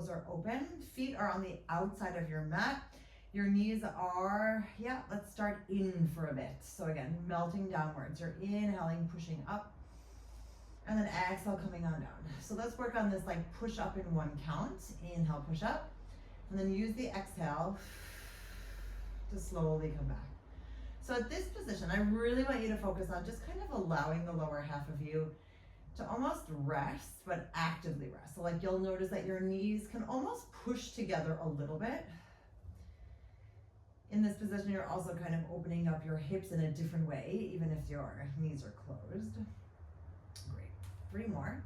toes are open. Feet are on the outside of your mat. Your knees are, let's start in for a bit. So again, melting downwards. You're inhaling, pushing up. And then exhale, coming on down. So let's work on this like push up in one count. Inhale, push up. And then use the exhale to slowly come back. So at this position, I really want you to focus on just kind of allowing the lower half of you to almost rest, but actively rest. So like you'll notice that your knees can almost push together a little bit. In this position, you're also kind of opening up your hips in a different way, even if your knees are closed. Great. 3 more.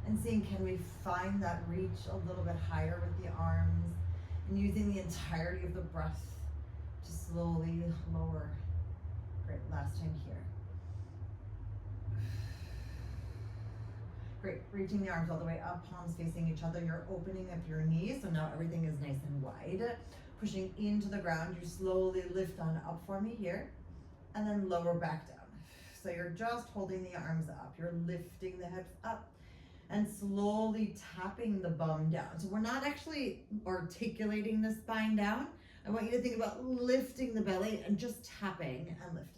And seeing, can we find that reach a little bit higher with the arms and using the entirety of the breath to slowly lower. Great, last time here. Great, reaching the arms all the way up, palms facing each other. You're opening up your knees, so now everything is nice and wide. Pushing into the ground, you slowly lift on up for me here, and then lower back down. So you're just holding the arms up. You're lifting the hips up and slowly tapping the bum down. So we're not actually articulating the spine down. I want you to think about lifting the belly and just tapping and lifting.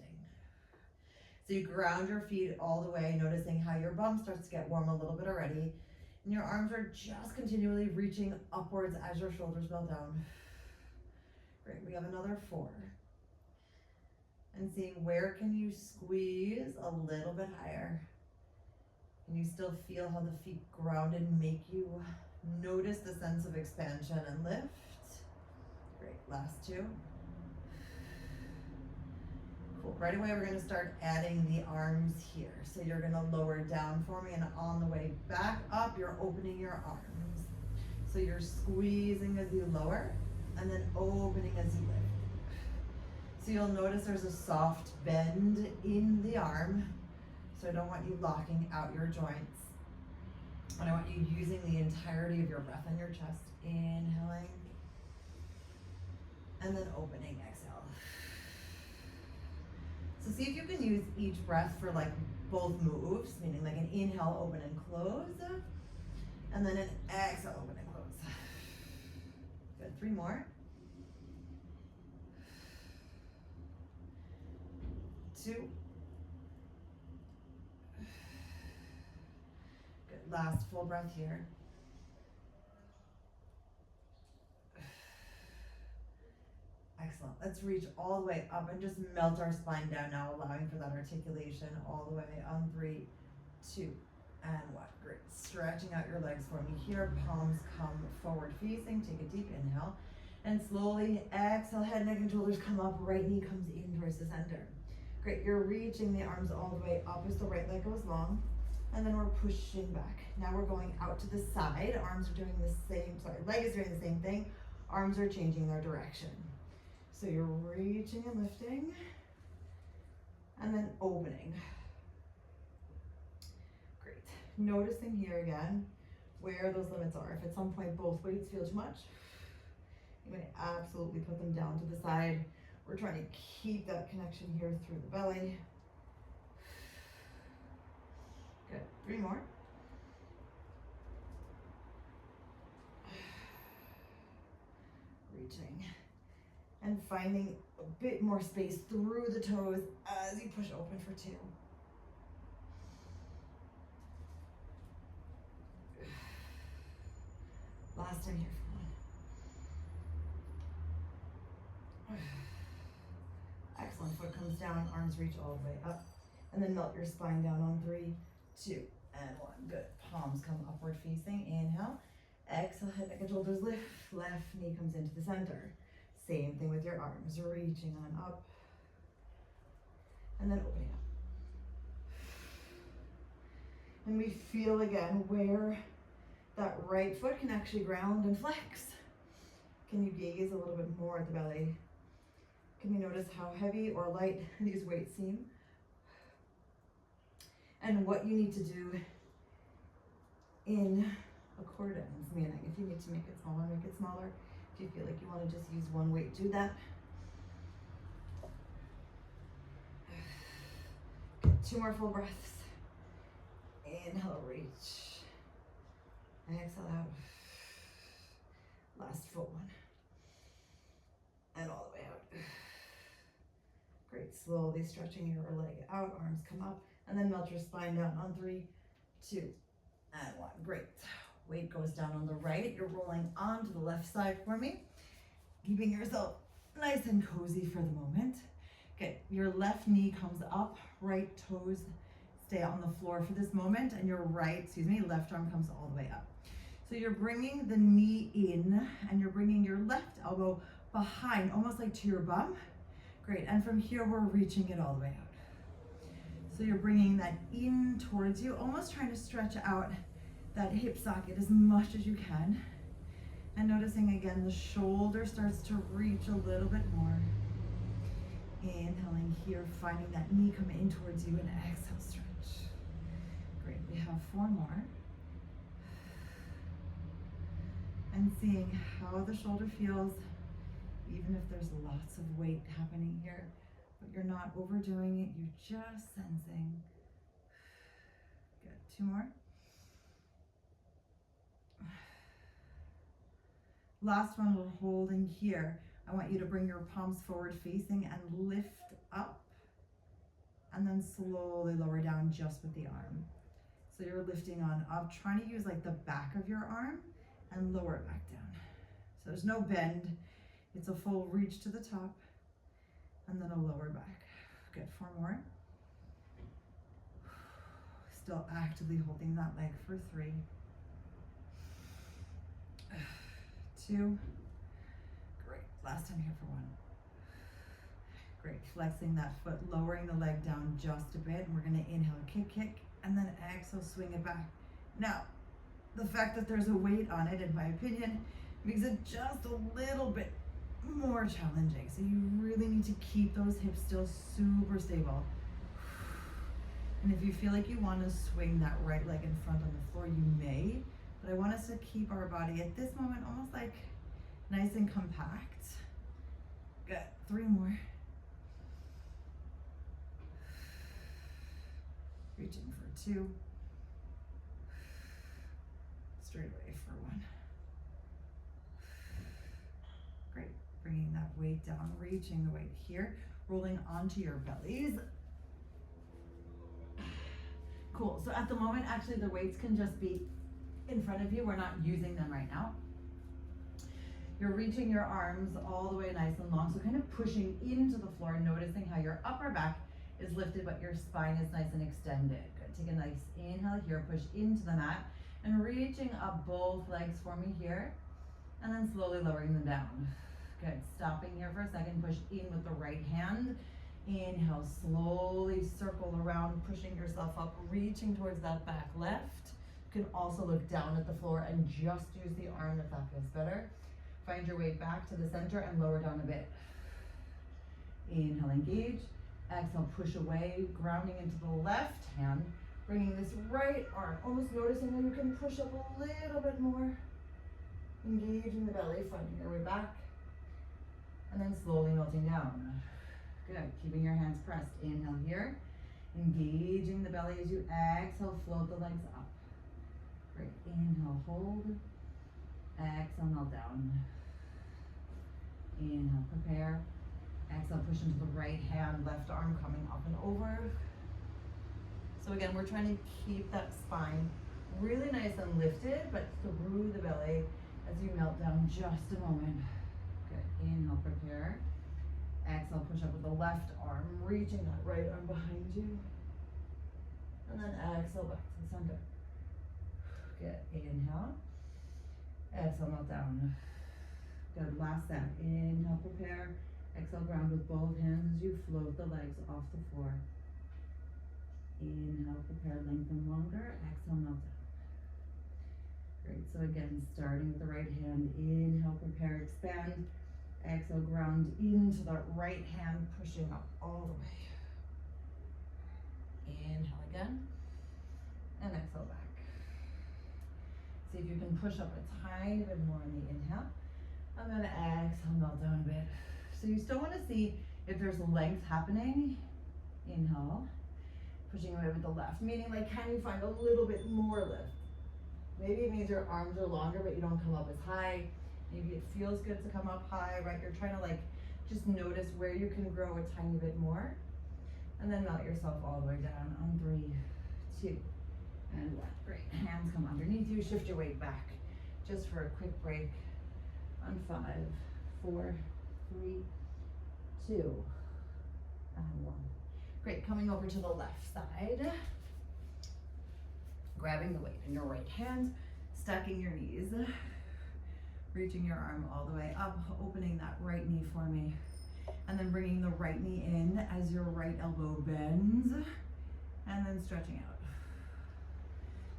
So you ground your feet all the way, noticing how your bum starts to get warm a little bit already. And your arms are just continually reaching upwards as your shoulders melt down. Great, we have another 4. And seeing where can you squeeze a little bit higher. Can you still feel how the feet ground and make you notice the sense of expansion and lift? Great, last 2. Cool, right away we're gonna start adding the arms here. So you're gonna lower down for me, and on the way back up, you're opening your arms. So you're squeezing as you lower, and then opening as you lift. So you'll notice there's a soft bend in the arm. So I don't want you locking out your joints. And I want you using the entirety of your breath in your chest. Inhaling. And then opening, exhale. So see if you can use each breath for like both moves, meaning like an inhale, open and close. And then an exhale, open and close. Good, 3 more. 2. Good, last full breath here. Excellent. Let's reach all the way up and just melt our spine down now, allowing for that articulation all the way on 3, 2, and 1. Great. Stretching out your legs for me here. Palms come forward facing. Take a deep inhale. And slowly exhale, head, neck, and shoulders come up. Right knee comes in towards the center. Great. You're reaching the arms all the way up as the right leg goes long. And then we're pushing back. Now we're going out to the side. Arms are doing the same, leg is doing the same thing. Arms are changing their direction. So you're reaching and lifting, and then opening. Great. Noticing here again where those limits are. If at some point both weights feel too much, you may absolutely put them down to the side. We're trying to keep that connection here through the belly. Good. 3 more. Reaching. And finding a bit more space through the toes as you push open for 2. Last time here for 1. Excellent. Foot comes down, arms reach all the way up. And then melt your spine down on 3, 2, and 1. Good. Palms come upward facing. Inhale. Exhale, head, neck, and shoulders lift. Left knee comes into the center. Same thing with your arms, reaching on up, and then opening up. And we feel again where that right foot can actually ground and flex. Can you gaze a little bit more at the belly? Can you notice how heavy or light these weights seem? And what you need to do in accordance, meaning if you need to make it smaller, make it smaller. If you feel like you want to just use one weight, do that. Good. 2 more full breaths. Inhale, reach. Exhale out. Last full one. And all the way out. Great, slowly stretching your leg out, arms come up, and then melt your spine down on 3, 2, and 1. Great. Weight goes down on the right. You're rolling onto the left side for me, keeping yourself nice and cozy for the moment. Good. Your left knee comes up, right toes stay on the floor for this moment, and your left arm comes all the way up. So you're bringing the knee in, and you're bringing your left elbow behind, almost like to your bum. Great, and from here we're reaching it all the way out. So you're bringing that in towards you, almost trying to stretch out that hip socket as much as you can. And noticing again, the shoulder starts to reach a little bit more. Inhaling here, finding that knee come in towards you, and exhale, stretch. Great, we have 4 more. And seeing how the shoulder feels, even if there's lots of weight happening here, but you're not overdoing it, you're just sensing. Good, 2 more. Last one, we're holding here. I want you to bring your palms forward facing and lift up, and then slowly lower down just with the arm. So you're lifting on up, trying to use like the back of your arm and lower it back down. So there's no bend. It's a full reach to the top and then a lower back. Good, 4 more. Still actively holding that leg for 3, 2. Great, last time here for 1. Great, flexing that foot, lowering the leg down just a bit. And we're gonna inhale, kick, and then exhale, swing it back. Now, the fact that there's a weight on it, in my opinion, makes it just a little bit more challenging. So you really need to keep those hips still super stable. And if you feel like you want to swing that right leg in front on the floor, you may, but I want us to keep our body at this moment almost like nice and compact. Good, 3 more. Reaching for 2. Straight away for 1. Great, bringing that weight down, reaching the weight here, rolling onto your bellies. Cool, so at the moment, actually the weights can just be in front of you. We're not using them right now. You're reaching your arms all the way nice and long, so kind of pushing into the floor, noticing how your upper back is lifted, but your spine is nice and extended. Good, take a nice inhale here, push into the mat, and reaching up both legs for me here, and then slowly lowering them down. Good, stopping here for a second, push in with the right hand. Inhale, slowly circle around, pushing yourself up, reaching towards that back left. You can also look down at the floor and just use the arm if that feels better. Find your way back to the center and lower down a bit. Inhale, engage. Exhale, push away, grounding into the left hand, bringing this right arm, almost noticing how you can push up a little bit more. Engaging the belly, finding your way back, and then slowly melting down. Good, keeping your hands pressed. Inhale here, engaging the belly as you exhale, float the legs up. Great, inhale, hold, exhale, melt down. Inhale, prepare. Exhale, push into the right hand, left arm coming up and over. So again, we're trying to keep that spine really nice and lifted, but through the belly as you melt down just a moment. Good, inhale, prepare. Exhale, push up with the left arm, reaching that right arm behind you. And then exhale back to the center. Good, inhale. Exhale, melt down. Good, last set. Inhale, prepare. Exhale, ground with both hands as you float the legs off the floor. Inhale, prepare, lengthen longer. Exhale, melt down. Great, so again, starting with the right hand. Inhale, prepare, expand. Exhale, ground into that right hand, pushing up all the way. Inhale again, and exhale back. See if you can push up a tiny bit more on the inhale, and then exhale, melt down a bit. So you still want to see if there's length happening. Inhale, pushing away with the left, meaning like, can you find a little bit more lift? Maybe it means your arms are longer, but you don't come up as high. Maybe it feels good to come up high, right? You're trying to like, just notice where you can grow a tiny bit more. And then melt yourself all the way down on 3, 2, and 1. Great, hands come underneath you, shift your weight back. Just for a quick break on 5, 4, 3, 2, and 1. Great, coming over to the left side. Grabbing the weight in your right hand, stacking your knees, reaching your arm all the way up, opening that right knee for me, and then bringing the right knee in as your right elbow bends, and then stretching out.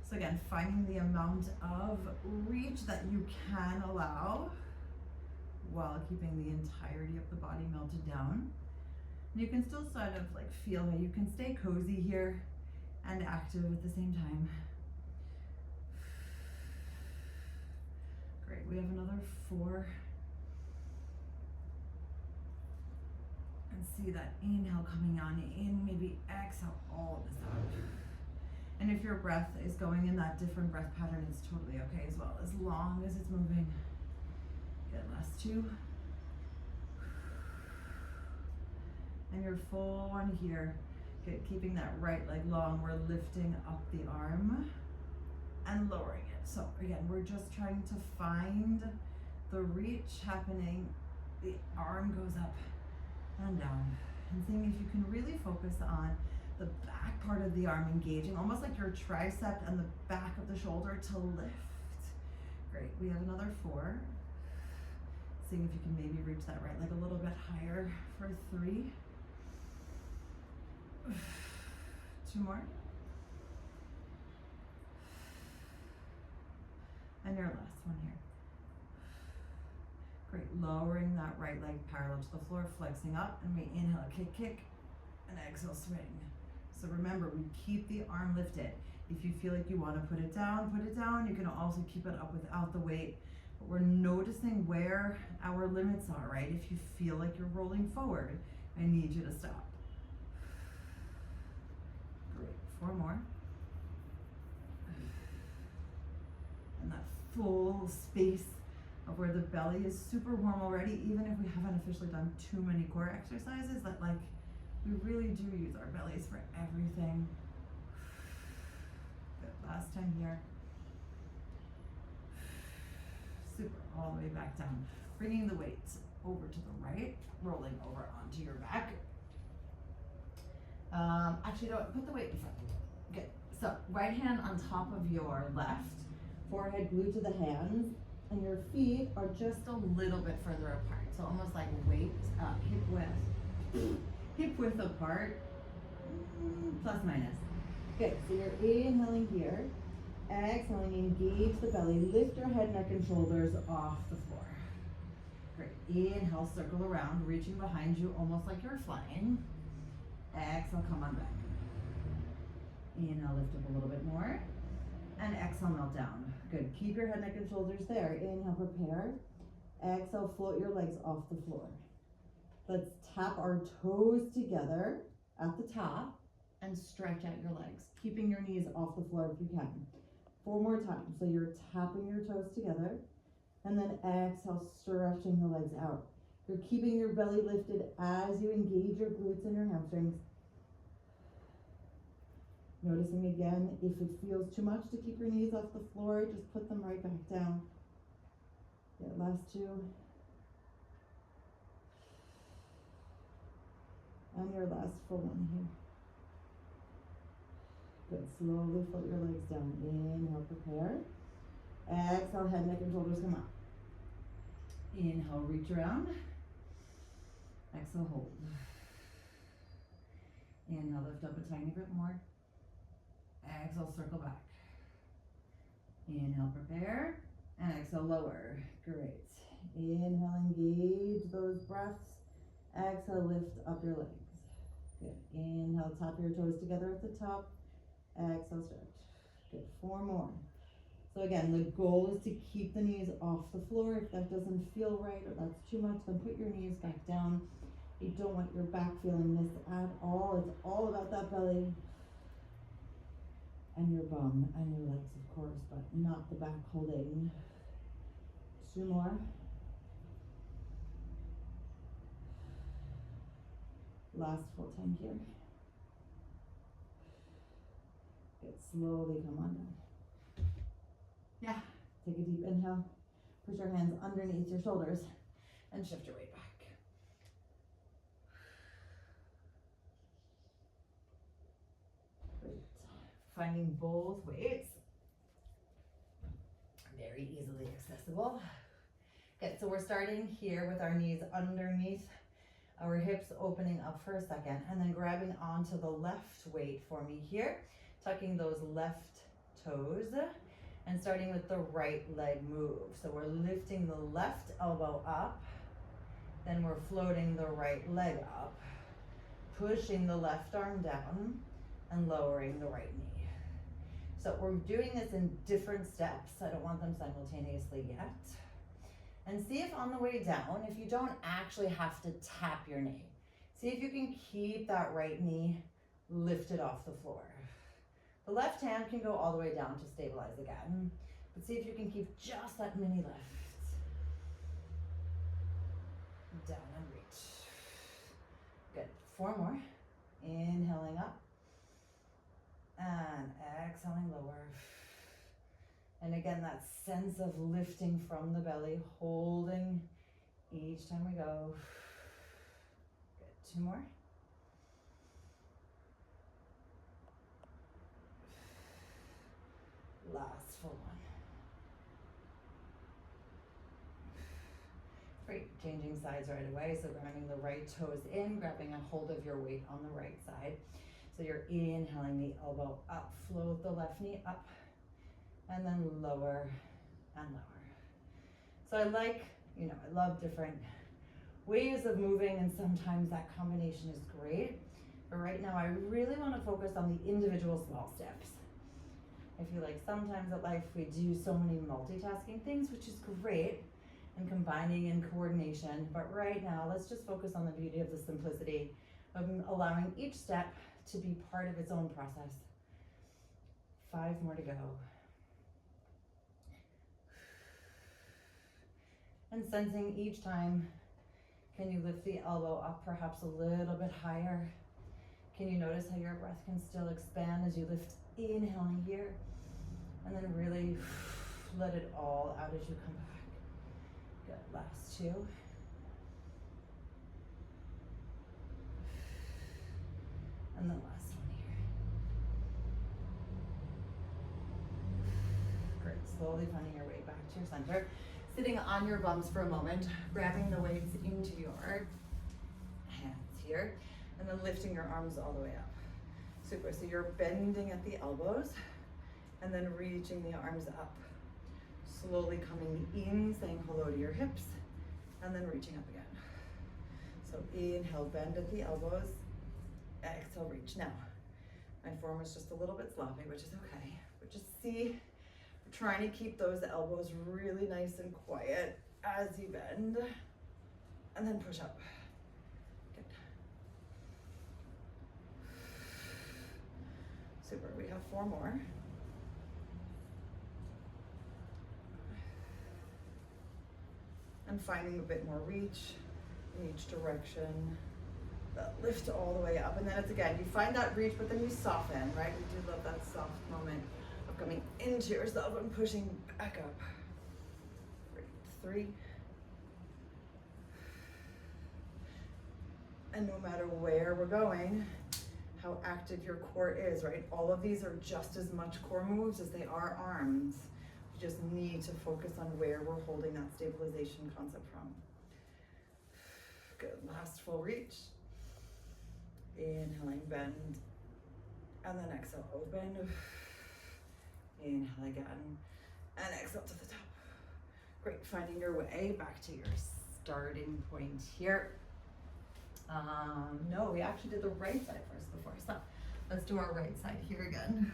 So again, finding the amount of reach that you can allow while keeping the entirety of the body melted down. And you can still sort of like feel how you can stay cozy here and active at the same time. Great, we have another 4. And see that inhale coming on in, maybe exhale all of this out. And if your breath is going in that different breath pattern, it's totally okay as well, as long as it's moving. Good, last 2. And your full one here. Good, keeping that right leg long, we're lifting up the arm and lowering it. So again, we're just trying to find the reach happening. The arm goes up and down. And seeing if you can really focus on the back part of the arm engaging, almost like your tricep and the back of the shoulder to lift. Great, we have another 4. Seeing if you can maybe reach that right leg a little bit higher for 3. 2 more. And your last one here. Great, lowering that right leg parallel to the floor, flexing up, and we inhale, kick, kick, and exhale, swing. So remember, we keep the arm lifted. If you feel like you want to put it down, put it down. You can also keep it up without the weight. But we're noticing where our limits are, right? If you feel like you're rolling forward, I need you to stop. Great, 4 more. And that full space of where the belly is super warm already, even if we haven't officially done too many core exercises, that like, we really do use our bellies for everything. Good, last time here. Super, all the way back down. Bringing the weights over to the right, rolling over onto your back. Actually, no, put the weight in front. Good, so right hand on top of your left, forehead glued to the hands, and your feet are just a little bit further apart. So almost like weight, hip width apart, plus minus. Good, so you're inhaling here, exhaling, engage the belly, lift your head, neck, and shoulders off the floor. Great, inhale, circle around, reaching behind you, almost like you're flying. Exhale, come on back. Inhale, lift up a little bit more. And exhale, melt down. Good, keep your head, neck, and shoulders there. Inhale, prepare. Exhale, float your legs off the floor. Let's tap our toes together at the top and stretch out your legs, keeping your knees off the floor if you can. 4 more times. So you're tapping your toes together, and then exhale, stretching the legs out. You're keeping your belly lifted as you engage your glutes and your hamstrings. Noticing again, if it feels too much to keep your knees off the floor, just put them right back down. Yeah, last 2. And your last full one here. Good, slowly float your legs down. Inhale, prepare. Exhale, head, neck, and shoulders come up. Inhale, reach around. Exhale, hold. Inhale, lift up a tiny bit more. Exhale, circle back. Inhale, prepare. And exhale, lower. Great. Inhale, engage those breaths. Exhale, lift up your legs. Good. Inhale, tap your toes together at the top. Exhale, stretch. Good. 4 more. So again, the goal is to keep the knees off the floor. If that doesn't feel right or that's too much, then put your knees back down. You don't want your back feeling this at all. It's all about that belly. and your bum and your legs, of course, but not the back holding. 2 more. Last full time here. Good, slowly come on down. Yeah, take a deep inhale. Push your hands underneath your shoulders and shift your weight back. Great. Finding both weights. Very easily accessible. Good, so we're starting here with our knees underneath our hips, opening up for a second, and then grabbing onto the left weight for me here, tucking those left toes, and starting with the right leg move. So we're lifting the left elbow up, then we're floating the right leg up, pushing the left arm down, and lowering the right knee. So we're doing this in different steps. I don't want them simultaneously yet. And see if on the way down, if you don't actually have to tap your knee, see if you can keep that right knee lifted off the floor. The left hand can go all the way down to stabilize again, but see if you can keep just that mini lift. Down and reach. Good, 4 more. Inhaling up and exhaling lower. And again, that sense of lifting from the belly, holding each time we go. Good, 2 more. Last full one. Great, changing sides right away. So grounding the right toes in, grabbing a hold of your weight on the right side. So you're inhaling the elbow up, float the left knee up, and then lower and lower. So I love different ways of moving, and sometimes that combination is great. But right now I really want to focus on the individual small steps. I feel like sometimes at life we do so many multitasking things, which is great, and combining and coordination. But right now, let's just focus on the beauty of the simplicity of allowing each step to be part of its own process. 5 more to go. And sensing each time, can you lift the elbow up perhaps a little bit higher? Can you notice how your breath can still expand as you lift, inhaling here, and then really let it all out as you come back. Good, last 2. And the last one here. Great, slowly finding your way back to your center. Sitting on your bums for a moment, grabbing the weights into your hands here, and then lifting your arms all the way up. Super, so you're bending at the elbows, and then reaching the arms up. Slowly coming in, saying hello to your hips, and then reaching up again. So inhale, bend at the elbows, exhale, reach. Now, my form was just a little bit sloppy, which is okay, but just see, we're trying to keep those elbows really nice and quiet as you bend, and then push up. Good. Super, we have 4 more. And finding a bit more reach in each direction. Lift all the way up, and then it's again, you find that reach, but then you soften, right? We do love that soft moment of coming into yourself and pushing back up. Great. 3. And no matter where we're going, how active your core is, right? All of these are just as much core moves as they are arms. We just need to focus on where we're holding that stabilization concept from. Good, last full reach. Inhaling, bend, and then exhale, open. Inhale again, and exhale to the top. Great, finding your way back to your starting point here. No, we actually did the right side first before, so let's do our right side here again.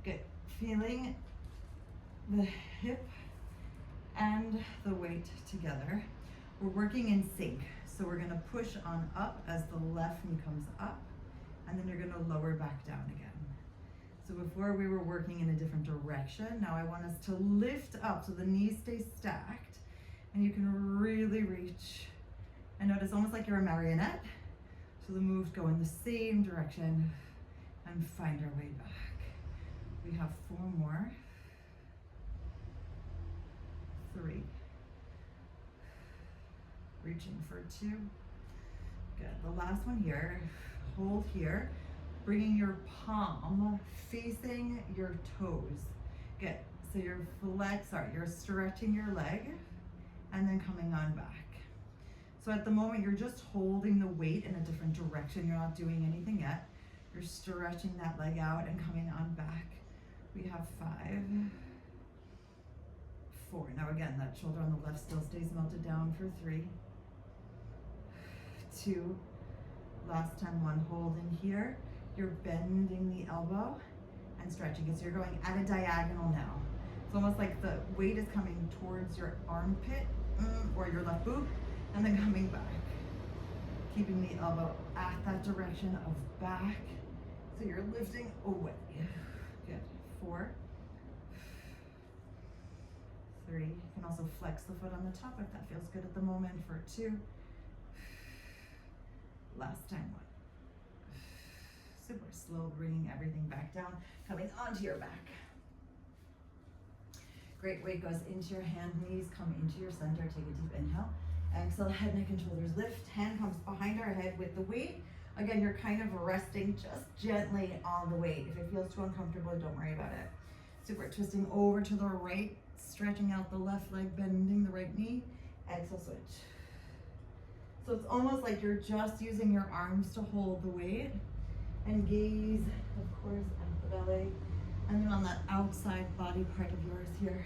Good, feeling the hip and the weight together. We're working in sync, so we're gonna push on up as the left knee comes up, and then you're gonna lower back down again. So before we were working in a different direction. Now I want us to lift up so the knees stay stacked and you can really reach. And notice almost like you're a marionette. So the moves go in the same direction and find our way back. We have 4 more. 3. Reaching for 2. Good. The last one here. Hold here. Bringing your palm facing your toes. Good. So you're you're stretching your leg and then coming on back. So at the moment you're just holding the weight in a different direction. You're not doing anything yet. You're stretching that leg out and coming on back. We have 5, 4. Now again, that shoulder on the left still stays melted down for 3, 2. Last time, 1. Hold in here. You're bending the elbow and stretching it. So you're going at a diagonal now. It's almost like the weight is coming towards your armpit or your left boob and then coming back. Keeping the elbow at that direction of back. So you're lifting away. Good. 4, 3. You can also flex the foot on the top if that feels good at the moment for 2. Last time, 1. Super slow, bringing everything back down, coming onto your back. Great, weight goes into your hand, knees come into your center. Take a deep inhale. Exhale, head, neck, and shoulders lift. Hand comes behind our head with the weight. Again, you're kind of resting just gently on the weight. If it feels too uncomfortable, don't worry about it. Super, twisting over to the right, stretching out the left leg, bending the right knee. Exhale, switch. So it's almost like you're just using your arms to hold the weight and gaze, of course, at the belly. And then on that outside body part of yours here,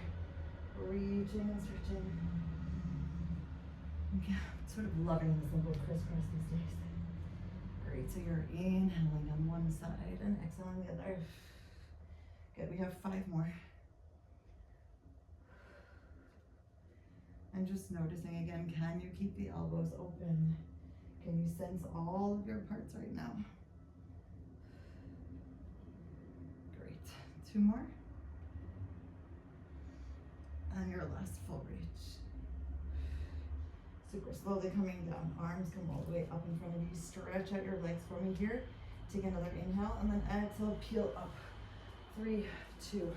reaching and stretching. Yeah, sort of loving the simple crisscross these days. Great, so you're inhaling on one side and exhaling the other. Good, we have 5 more. And just noticing again, can you keep the elbows open? Can you sense all of your parts right now? Great, 2 more. And your last full reach. Super slowly coming down, arms come all the way up in front of you. Stretch out your legs for me here. Take another inhale and then exhale, peel up. 3, 2,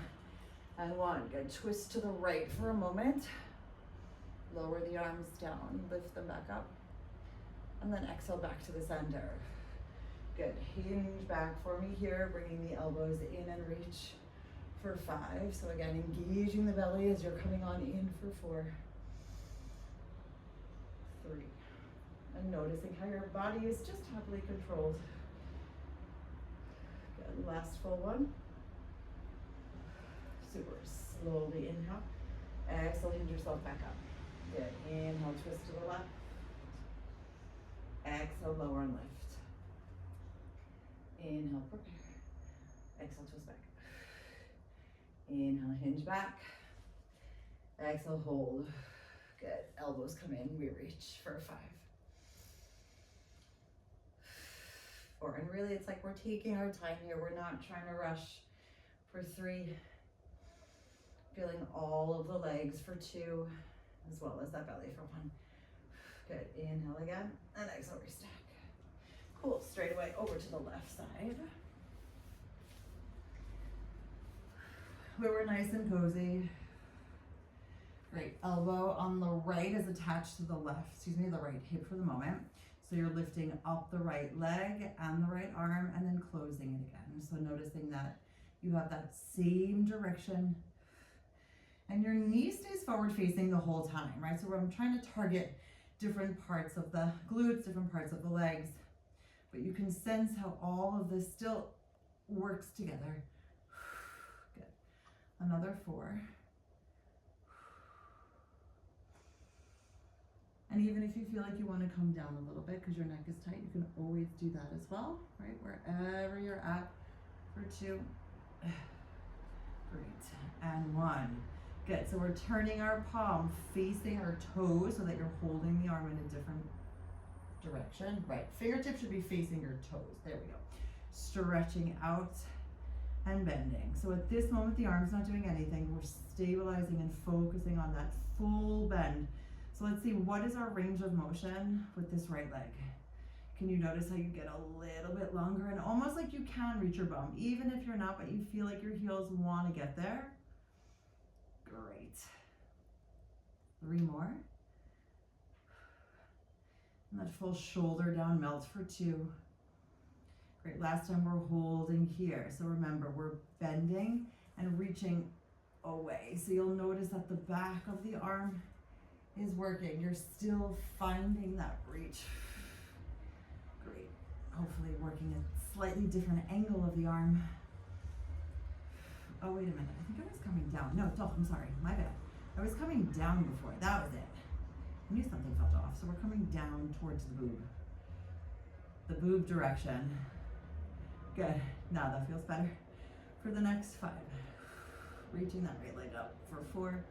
and 1. Good, twist to the right for a moment. Lower the arms down, lift them back up. And then exhale back to the center. Good, hinge back for me here, bringing the elbows in and reach for 5. So again, engaging the belly as you're coming on in for 4. 3. And noticing how your body is just happily controlled. Good, last full one. Super, slowly inhale. Exhale, hinge yourself back up. Good, inhale, twist to the left. Exhale, lower and lift. Inhale, prepare. Exhale, twist back. Inhale, hinge back. Exhale, hold. Good, elbows come in, we reach for 5. 4, and really it's like we're taking our time here. We're not trying to rush for 3. Feeling all of the legs for 2, as well as that belly for 1. Good, inhale again, and exhale, restack. Cool, straight away over to the left side. We were nice and cozy. Great, elbow on the right is attached to the left, the right hip for the moment. So you're lifting up the right leg and the right arm and then closing it again. So noticing that you have that same direction and your knee stays forward facing the whole time, right? So I'm trying to target different parts of the glutes, different parts of the legs, but you can sense how all of this still works together. Good. Another 4. And even if you feel like you want to come down a little bit because your neck is tight, you can always do that as well, right? Wherever you're at for 2. Great. And 1. Good. So we're turning our palm facing our toes so that you're holding the arm in a different direction. Right. Fingertips should be facing your toes. There we go. Stretching out and bending. So at this moment, the arm's not doing anything. We're stabilizing and focusing on that full bend. So let's see, what is our range of motion with this right leg? Can you notice how you get a little bit longer and almost like you can reach your bum, even if you're not, but you feel like your heels want to get there? Great. 3 more. And that full shoulder down melt for 2. Great, last time we're holding here. So remember, we're bending and reaching away. So you'll notice that the back of the arm is working. You're still finding that reach. Great. Hopefully working a slightly different angle of the arm. Oh, wait a minute. I think I was coming down. No, I'm sorry. My bad. I was coming down before. That was it. I knew something felt off. So we're coming down towards the boob. The boob direction. Good. Now that feels better. For the next 5. Reaching that right leg up for 4.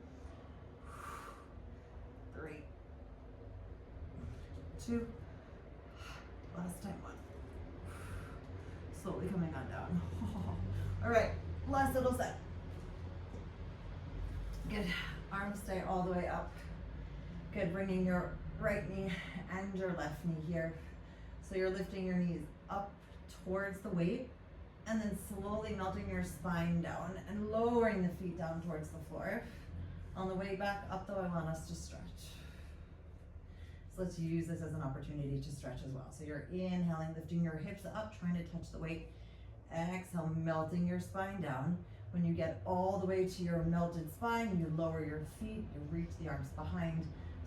3. 2. Last time 1. Slowly coming on down. All right, last little set. Good. Arms stay all the way up. Good. Bringing your right knee and your left knee here. So you're lifting your knees up towards the weight and then slowly melting your spine down and lowering the feet down towards the floor. On the way back up though, I want us to stretch. So let's use this as an opportunity to stretch as well. So you're inhaling, lifting your hips up, trying to touch the weight. Exhale, melting your spine down. When you get all the way to your melted spine, you lower your feet, you reach the arms behind,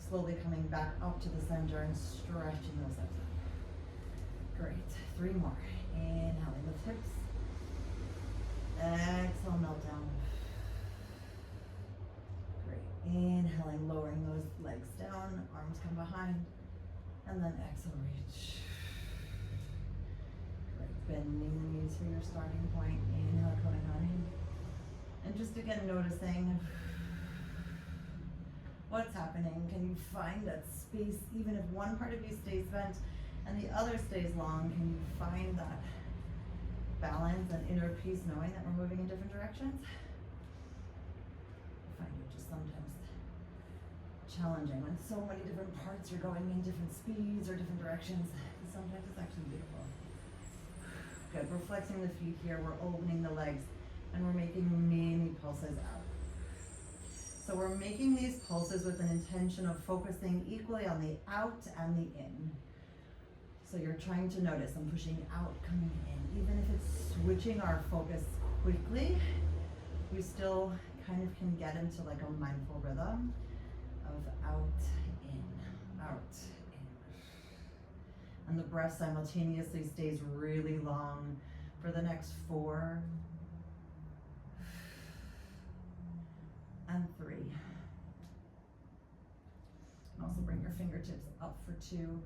slowly coming back up to the center and stretching those legs up. Great. 3 more. Inhaling with hips. Exhale, melt down. Great. Inhaling, lowering those legs down, arms come behind, and then exhale, reach. Great. Bending the knees for your starting point. Inhale, coming on in. And just again noticing what's happening. Can you find that space, even if one part of you stays bent and the other stays long? Can you find that balance and inner peace knowing that we're moving in different directions? I find it just sometimes challenging when so many different parts are going in different speeds or different directions. Sometimes it's actually beautiful. Good. We're flexing the feet here. We're opening the legs. And we're making mini pulses out. So we're making these pulses with an intention of focusing equally on the out and the in. So you're trying to notice, I'm pushing out, coming in. Even if it's switching our focus quickly, we still kind of can get into like a mindful rhythm of out, in, out, in. And the breath simultaneously stays really long for the next 4, and 3. And also bring your fingertips up for 2.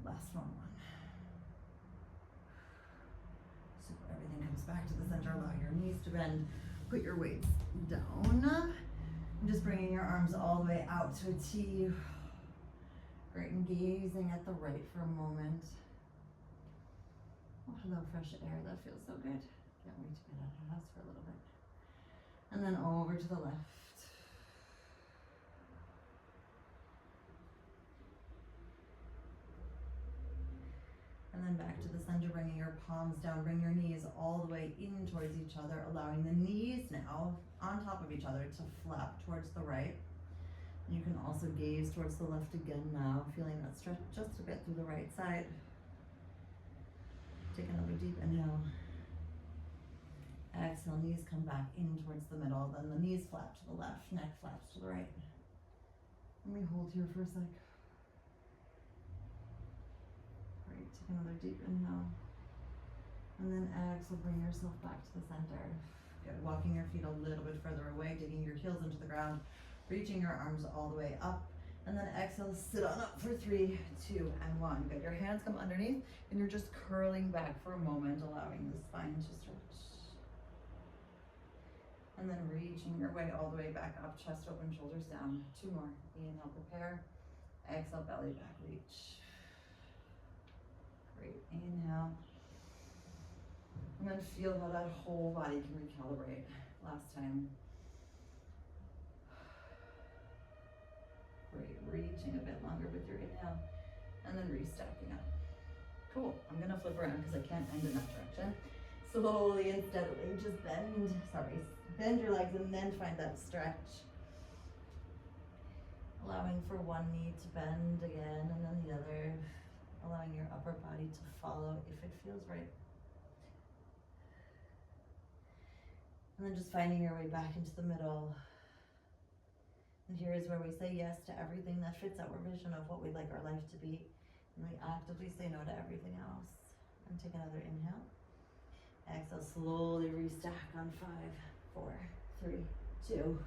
Last one. Super, everything comes back to the center. Allow your knees to bend. Put your weights down. And just bringing your arms all the way out to a T. Great, and gazing at the right for a moment. Oh, hello, fresh air. That feels so good. Can't wait to get out of the house for a little bit. And then over to the left. And then back to the center, bringing your palms down, bring your knees all the way in towards each other, allowing the knees now on top of each other to flap towards the right. And you can also gaze towards the left again now, feeling that stretch just a bit through the right side. Take another deep inhale. Exhale, knees come back in towards the middle, then the knees flap to the left, neck flaps to the right. Let me hold here for a sec. Great, take another deep inhale. And then exhale, bring yourself back to the center. Good, walking your feet a little bit further away, digging your heels into the ground, reaching your arms all the way up. And then exhale, sit on up for 3, 2, and 1. Good, your hands come underneath, and you're just curling back for a moment, allowing the spine to stretch. And then reaching your way all the way back up, chest open, shoulders down. 2 more. Inhale, prepare. Exhale, belly back, reach. Great. Inhale. And then feel how that whole body can recalibrate. Last time. Great, reaching a bit longer with your inhale. And then restacking up. Cool, I'm gonna flip around because I can't bend in that direction. Slowly and steadily, just bend your legs and then find that stretch. Allowing for one knee to bend again and then the other. Allowing your upper body to follow if it feels right. And then just finding your way back into the middle. And here is where we say yes to everything that fits our vision of what we'd like our life to be. And we actively say no to everything else. And take another inhale. Exhale, slowly restack on 5, 4, 3, 2,